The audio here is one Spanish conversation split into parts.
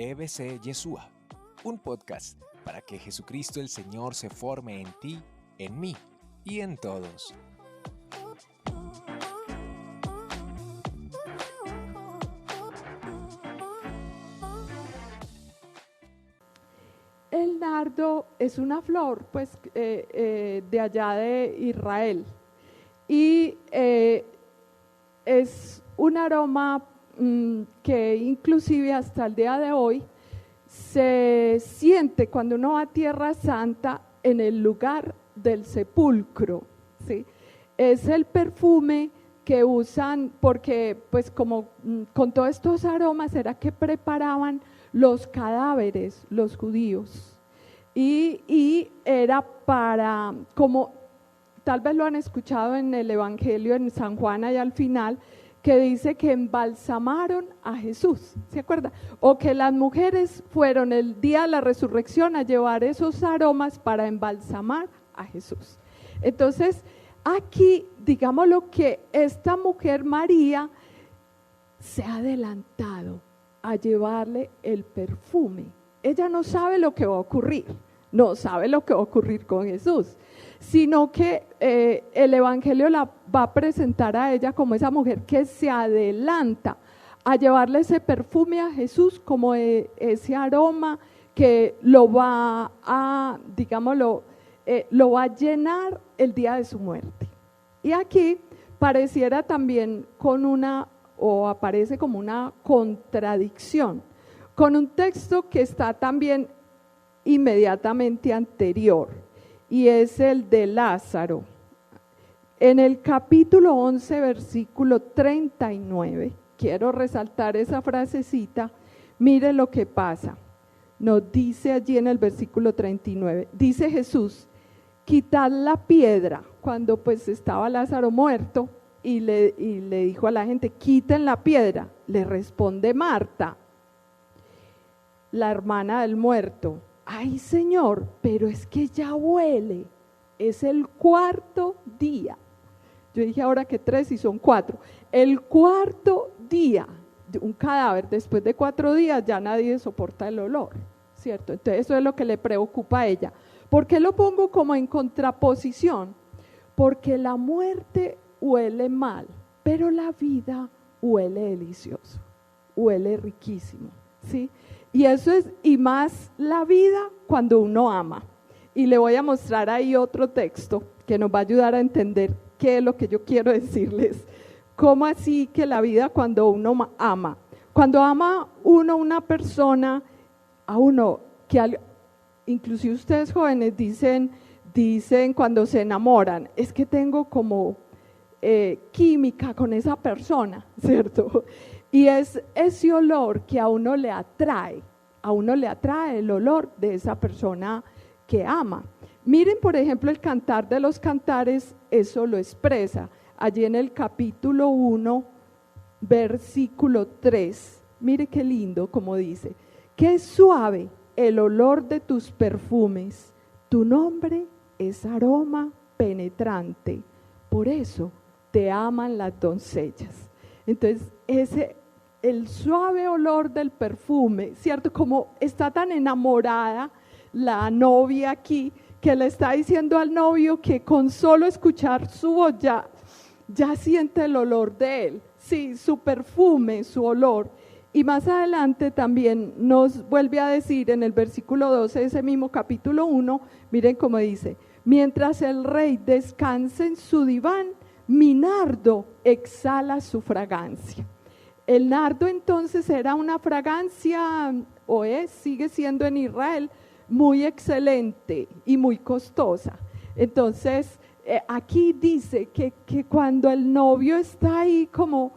EBC Yeshua, un podcast para que Jesucristo el Señor se forme en ti, en mí y en todos. El nardo es una flor, pues, de allá de Israel, y es un aroma que inclusive hasta el día de hoy se siente cuando uno va a Tierra Santa en el lugar del sepulcro, ¿sí? Es el perfume que usan porque, pues, como con todos estos aromas era que preparaban los cadáveres, los judíos, y era para, como tal vez lo han escuchado en el Evangelio en San Juan allá al final, que dice que embalsamaron a Jesús, ¿se acuerda? O que las mujeres fueron el día de la resurrección a llevar esos aromas para embalsamar a Jesús. Entonces, aquí, digamos lo que esta mujer María se ha adelantado a llevarle el perfume. Ella no sabe lo que va a ocurrir, no sabe lo que va a ocurrir con Jesús, sino que el Evangelio la va a presentar a ella como esa mujer que se adelanta a llevarle ese perfume a Jesús, como ese aroma que lo va a, digámoslo, lo va a llenar el día de su muerte. Y aquí pareciera también o aparece como una contradicción con un texto que está también inmediatamente anterior, y es el de Lázaro. En el capítulo 11, versículo 39, quiero resaltar esa frasecita. Mire lo que pasa. Nos dice allí en el versículo 39, dice Jesús: quitad la piedra, cuando pues estaba Lázaro muerto, y le dijo a la gente: quiten la piedra. Le responde Marta, la hermana del muerto: ay, Señor, pero es que ya huele, es el cuarto día. Yo dije ahora que 3 y son 4. El cuarto día, un cadáver después de 4 días ya nadie soporta el olor, ¿cierto? Entonces eso es lo que le preocupa a ella. ¿Por qué lo pongo como en contraposición? Porque la muerte huele mal, pero la vida huele delicioso, huele riquísimo, ¿sí? Y eso es, y más la vida cuando uno ama. Y le voy a mostrar ahí otro texto que nos va a ayudar a entender qué es lo que yo quiero decirles. ¿Cómo así que la vida cuando uno ama? Cuando ama uno una persona, a uno que inclusive ustedes jóvenes dicen cuando se enamoran: es que tengo como química con esa persona, ¿cierto? Y es ese olor que a uno le atrae el olor de esa persona que ama. Miren, por ejemplo, el Cantar de los Cantares, eso lo expresa. Allí en el capítulo 1, versículo 3, mire qué lindo como dice: qué suave el olor de tus perfumes, tu nombre es aroma penetrante, por eso te aman las doncellas. Entonces, el suave olor del perfume, ¿cierto? Como está tan enamorada la novia aquí, que le está diciendo al novio que con solo escuchar su voz ya siente el olor de él, sí, su perfume, su olor. Y más adelante también nos vuelve a decir en el versículo 12 de ese mismo capítulo 1, miren cómo dice: mientras el rey descansa en su diván, mi nardo exhala su fragancia. El nardo entonces era una fragancia, sigue siendo en Israel, muy excelente y muy costosa. Entonces, aquí dice que cuando el novio está ahí como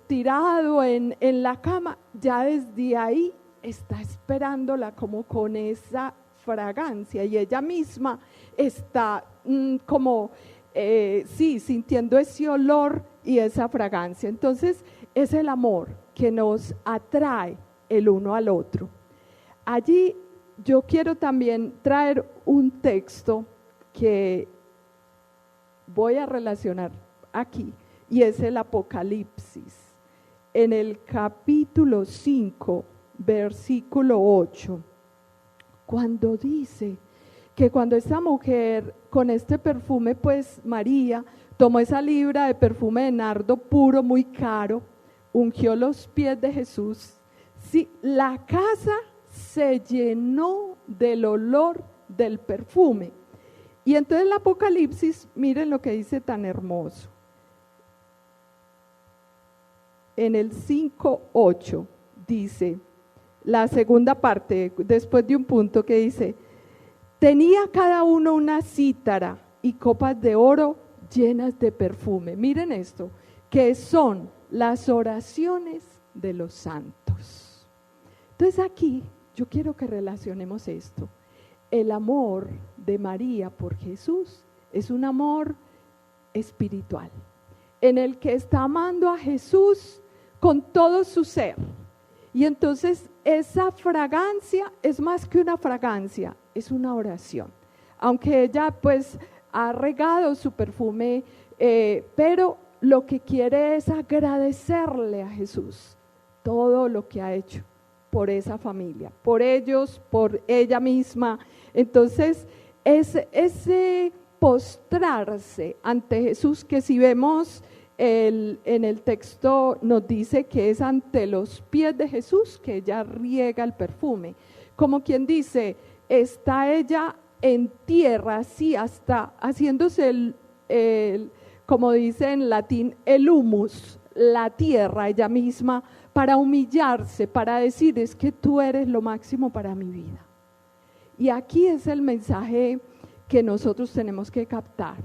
tirado en la cama, ya desde ahí está esperándola como con esa fragancia, y ella misma está sintiendo ese olor y esa fragancia. Entonces es el amor que nos atrae el uno al otro. Allí yo quiero también traer un texto que voy a relacionar aquí, y es el Apocalipsis. en el capítulo 5, versículo 8, cuando dice que cuando esta mujer con este perfume, pues María tomó esa libra de perfume de nardo puro, muy caro, ungió los pies de Jesús. Sí, la casa se llenó del olor del perfume. Y entonces el Apocalipsis, miren lo que dice tan hermoso. En el 5:8 dice, la segunda parte, después de un punto que dice, tenía cada uno una cítara y copas de oro llenas de perfume. Miren esto, que son las oraciones de los santos. Entonces aquí yo quiero que relacionemos esto. El amor de María por Jesús es un amor espiritual, en el que está amando a Jesús con todo su ser. Y entonces esa fragancia es más que una fragancia, es una oración. Aunque ella pues ha regado su perfume, pero lo que quiere es agradecerle a Jesús todo lo que ha hecho por esa familia, por ellos, por ella misma. Entonces, ese postrarse ante Jesús, que si vemos en el texto nos dice que es ante los pies de Jesús que ella riega el perfume, como quien dice, está ella en tierra, así hasta haciéndose como dice en latín, el humus, la tierra ella misma, para humillarse, para decir, es que tú eres lo máximo para mi vida. Y aquí es el mensaje que nosotros tenemos que captar.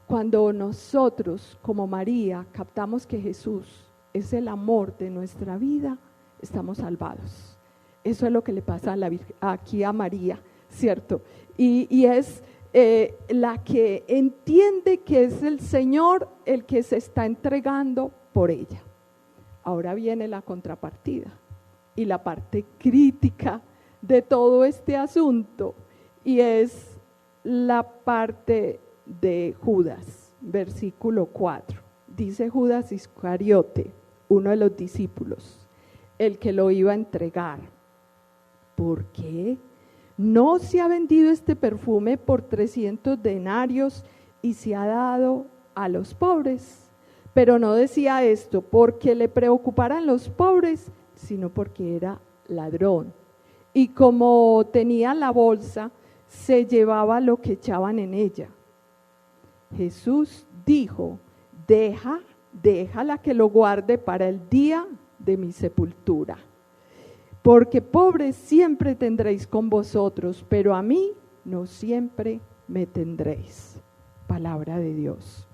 Cuando nosotros, como María, captamos que Jesús es el amor de nuestra vida, estamos salvados. Eso es lo que le pasa aquí a María, ¿cierto? Y es la que entiende que es el Señor el que se está entregando por ella. Ahora viene la contrapartida y la parte crítica de todo este asunto, y es la parte de Judas, versículo 4. Dice Judas Iscariote, uno de los discípulos, el que lo iba a entregar. ¿Por qué? ¿No se ha vendido este perfume por 300 denarios y se ha dado a los pobres? Pero no decía esto porque le preocuparan los pobres, sino porque era ladrón. Y como tenía la bolsa, se llevaba lo que echaban en ella. Jesús dijo, déjala que lo guarde para el día de mi sepultura. Porque pobres siempre tendréis con vosotros, pero a mí no siempre me tendréis. Palabra de Dios.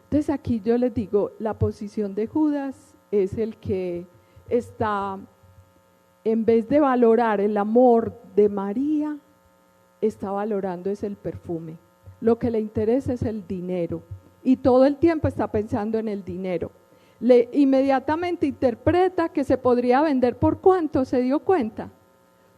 Entonces aquí yo les digo, la posición de Judas es el que está, en vez de valorar el amor de María, está valorando es el perfume. Lo que le interesa es el dinero y todo el tiempo está pensando en el dinero. Inmediatamente interpreta que se podría vender ¿por cuánto? ¿Se dio cuenta?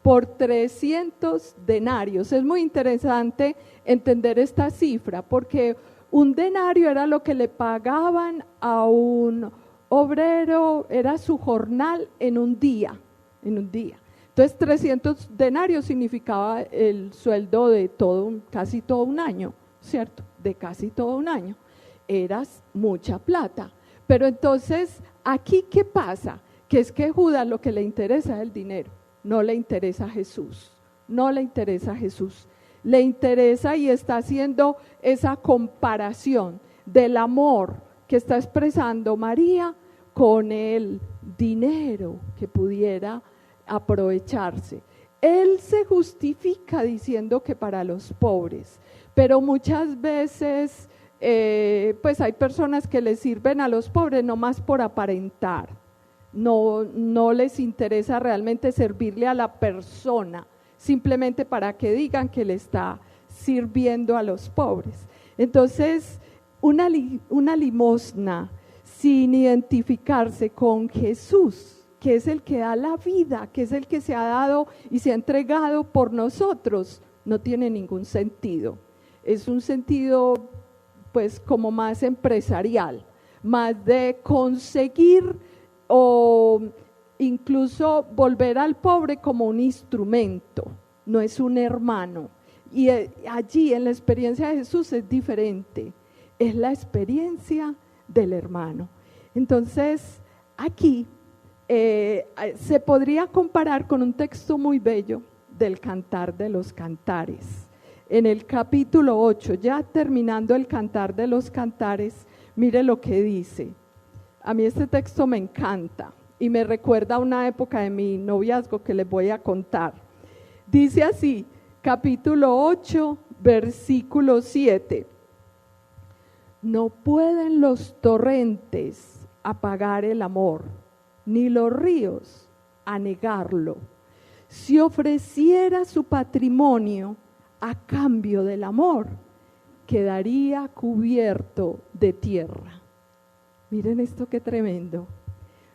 Por 300 denarios. Es muy interesante entender esta cifra porque un denario era lo que le pagaban a un obrero, era su jornal en un día. Entonces 300 denarios significaba el sueldo de casi todo un año, ¿cierto? De casi todo un año. Era mucha plata. Pero entonces, ¿aquí qué pasa? Que es que Judas lo que le interesa es el dinero, no le interesa a Jesús, no le interesa a Jesús. Le interesa y está haciendo esa comparación del amor que está expresando María con el dinero que pudiera aprovecharse. Él se justifica diciendo que para los pobres, pero muchas veces pues hay personas que les sirven a los pobres nomás por aparentar, no les interesa realmente servirle a la persona, simplemente para que digan que le está sirviendo a los pobres. Entonces, una limosna sin identificarse con Jesús, que es el que da la vida, que es el que se ha dado y se ha entregado por nosotros, no tiene ningún sentido. Es un sentido pues como más empresarial, más de conseguir o incluso volver al pobre como un instrumento, no es un hermano. Y allí en la experiencia de Jesús es diferente, es la experiencia del hermano. Entonces, aquí se podría comparar con un texto muy bello del Cantar de los Cantares. En el capítulo 8, ya terminando el Cantar de los Cantares, mire lo que dice. A mí este texto me encanta y me recuerda a una época de mi noviazgo que les voy a contar. Dice así, capítulo 8, versículo 7. No pueden los torrentes apagar el amor, ni los ríos anegarlo. Si ofreciera su patrimonio a cambio del amor, quedaría cubierto de tierra. Miren esto qué tremendo.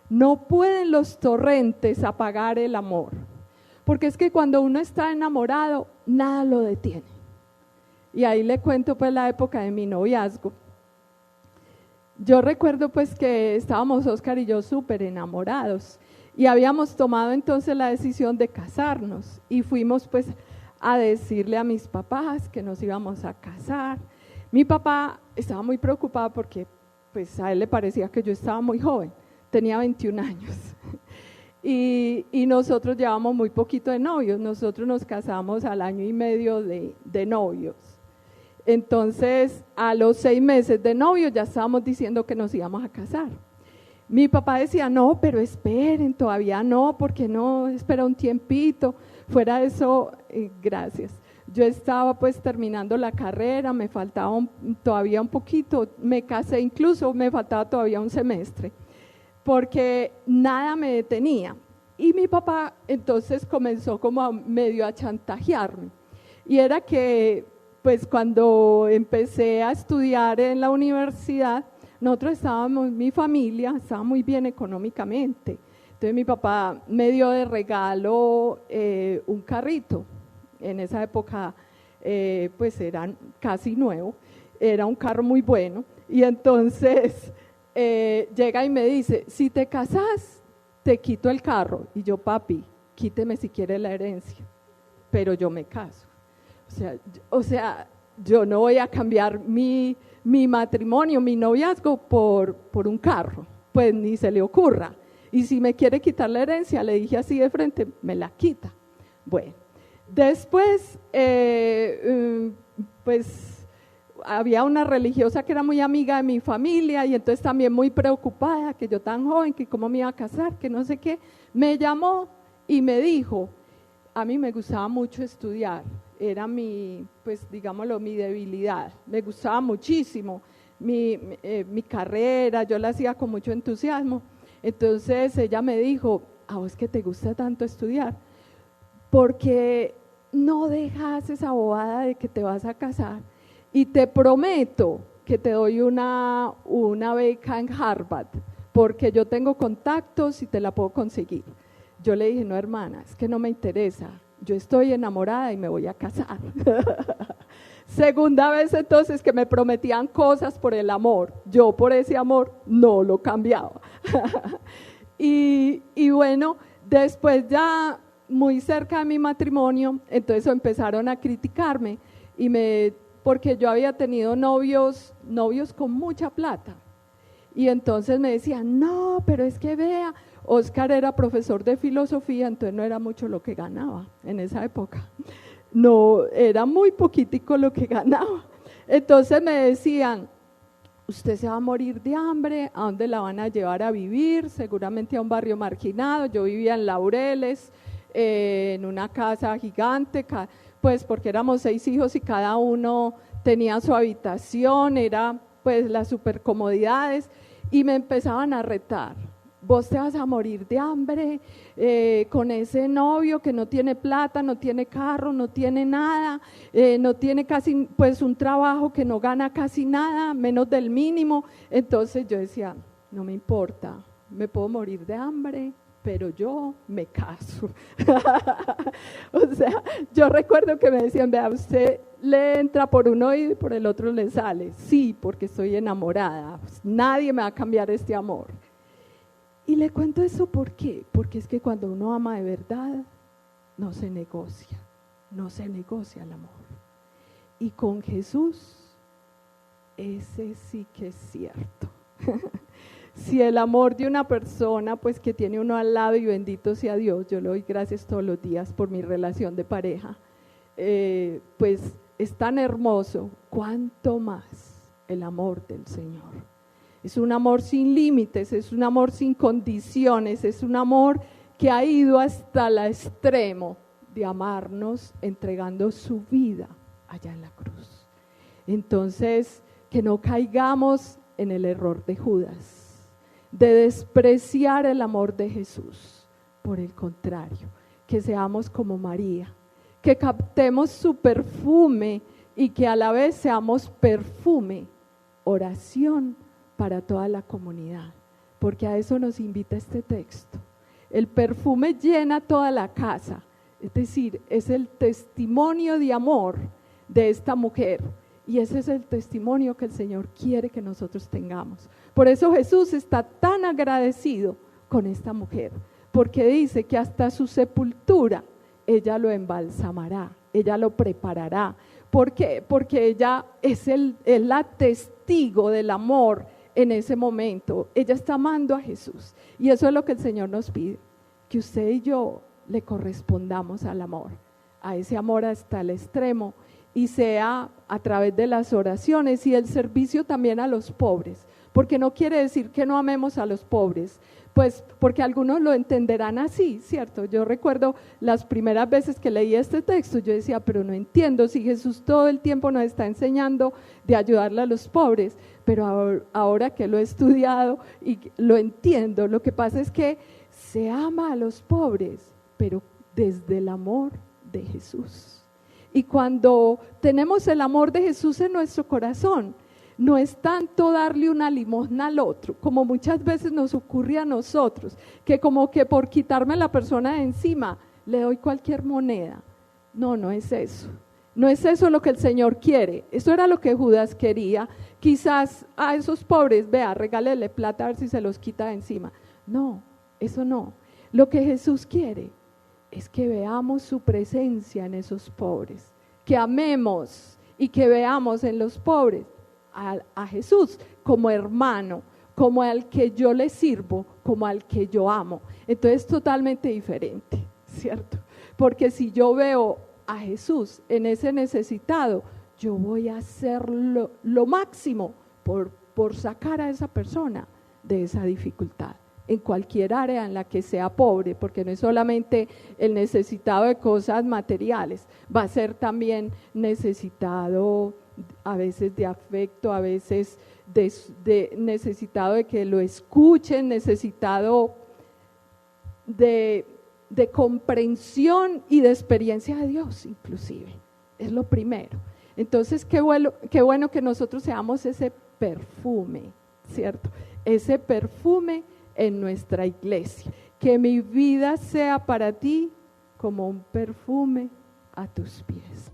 No pueden los torrentes apagar el amor, porque es que cuando uno está enamorado, nada lo detiene. Y ahí le cuento pues la época de mi noviazgo. Yo recuerdo pues que estábamos Oscar y yo súper enamorados y habíamos tomado entonces la decisión de casarnos y fuimos pues a decirle a mis papás que nos íbamos a casar. Mi papá estaba muy preocupado porque pues a él le parecía que yo estaba muy joven, tenía 21 años y nosotros llevamos muy poquito de novios, nosotros nos casamos al año y medio de novios. Entonces a los 6 meses de novios ya estábamos diciendo que nos íbamos a casar. Mi papá decía, no, pero esperen, todavía no, porque no, espera un tiempito. Fuera de eso, gracias. Yo estaba pues terminando la carrera, me faltaba todavía un poquito, me casé incluso, me faltaba todavía un semestre, porque nada me detenía. Y mi papá entonces comenzó como medio a chantajearme. Y era que pues cuando empecé a estudiar en la universidad, nosotros estábamos, mi familia estaba muy bien económicamente. Entonces mi papá me dio de regalo un carrito. En esa época pues era casi nuevo, era un carro muy bueno. Y entonces llega y me dice, si te casas, te quito el carro. Y yo, papi, quíteme si quiere la herencia, pero yo me caso. O sea, yo no voy a cambiar mi matrimonio, mi noviazgo por un carro, pues ni se le ocurra. Y si me quiere quitar la herencia, le dije así de frente, me la quita. Bueno, después, pues había una religiosa que era muy amiga de mi familia y entonces también muy preocupada, que yo tan joven, que cómo me iba a casar, que no sé qué, me llamó y me dijo, a mí me gustaba mucho estudiar, era pues digámoslo, mi debilidad, me gustaba muchísimo mi carrera, yo la hacía con mucho entusiasmo. Entonces ella me dijo, ¿a vos que te gusta tanto estudiar? Porque no dejas esa bobada de que te vas a casar y te prometo que te doy una beca en Harvard, porque yo tengo contactos y te la puedo conseguir. Yo le dije, no hermana, es que no me interesa, yo estoy enamorada y me voy a casar. Segunda vez entonces que me prometían cosas por el amor, yo por ese amor no lo cambiaba. y bueno, después ya muy cerca de mi matrimonio, entonces empezaron a criticarme porque yo había tenido novios con mucha plata. Y entonces me decían, no, pero es que vea, Oscar era profesor de filosofía, entonces no era mucho lo que ganaba en esa época. No, era muy poquitico lo que ganaba. Entonces me decían, usted se va a morir de hambre, ¿a dónde la van a llevar a vivir? Seguramente a un barrio marginado. Yo vivía en Laureles, en una casa gigante, pues porque éramos 6 hijos y cada uno tenía su habitación, era pues las super comodidades, y me empezaban a retar. Vos te vas a morir de hambre con ese novio que no tiene plata, no tiene carro, no tiene nada, no tiene casi pues un trabajo que no gana casi nada, menos del mínimo. Entonces yo decía, no me importa, me puedo morir de hambre, pero yo me caso. O sea, yo recuerdo que me decían, vea, usted le entra por un oído y por el otro le sale. Sí, porque estoy enamorada, nadie me va a cambiar este amor. Y le cuento eso ¿por qué? Porque es que cuando uno ama de verdad, no se negocia el amor. Y con Jesús, ese sí que es cierto. Si el amor de una persona, pues que tiene uno al lado, y bendito sea Dios, yo le doy gracias todos los días por mi relación de pareja, pues es tan hermoso, cuánto más el amor del Señor. Es un amor sin límites, es un amor sin condiciones, es un amor que ha ido hasta el extremo de amarnos entregando su vida allá en la cruz. Entonces, que no caigamos en el error de Judas, de despreciar el amor de Jesús. Por el contrario, que seamos como María, que captemos su perfume y que a la vez seamos perfume, oración para toda la comunidad, porque a eso nos invita este texto. El perfume llena toda la casa, es decir, es el testimonio de amor de esta mujer, y ese es el testimonio que el Señor quiere que nosotros tengamos. Por eso Jesús está tan agradecido con esta mujer, porque dice que hasta su sepultura ella lo embalsamará, ella lo preparará. ¿Por qué? Porque ella es la testigo del amor en ese momento. Ella está amando a Jesús, y eso es lo que el Señor nos pide, que usted y yo le correspondamos al amor, a ese amor hasta el extremo, y sea a través de las oraciones y el servicio también a los pobres, porque no quiere decir que no amemos a los pobres, pues porque algunos lo entenderán así, ¿cierto? Yo recuerdo las primeras veces que leí este texto, yo decía, pero no entiendo si Jesús todo el tiempo nos está enseñando de ayudarle a los pobres, pero ahora que lo he estudiado y lo entiendo, lo que pasa es que se ama a los pobres, pero desde el amor de Jesús. Y cuando tenemos el amor de Jesús en nuestro corazón, no es tanto darle una limosna al otro, como muchas veces nos ocurre a nosotros, que como que por quitarme a la persona de encima, le doy cualquier moneda. No, no es eso. No es eso lo que el Señor quiere. Eso era lo que Judas quería. Quizás a esos pobres, vea, regálele plata a ver si se los quita de encima. No, eso no. Lo que Jesús quiere es que veamos su presencia en esos pobres, que amemos y que veamos en los pobres a Jesús como hermano, como al que yo le sirvo, como al que yo amo. Entonces es totalmente diferente, ¿cierto? Porque si yo veo a Jesús en ese necesitado, yo voy a hacer lo máximo por sacar a esa persona de esa dificultad, en cualquier área en la que sea pobre, porque no es solamente el necesitado de cosas materiales, va a ser también necesitado a veces de afecto, a veces necesitado de que lo escuchen, necesitado de comprensión y de experiencia de Dios inclusive, es lo primero. Entonces qué bueno que nosotros seamos ese perfume, ¿cierto? Ese perfume en nuestra iglesia, que mi vida sea para ti como un perfume a tus pies.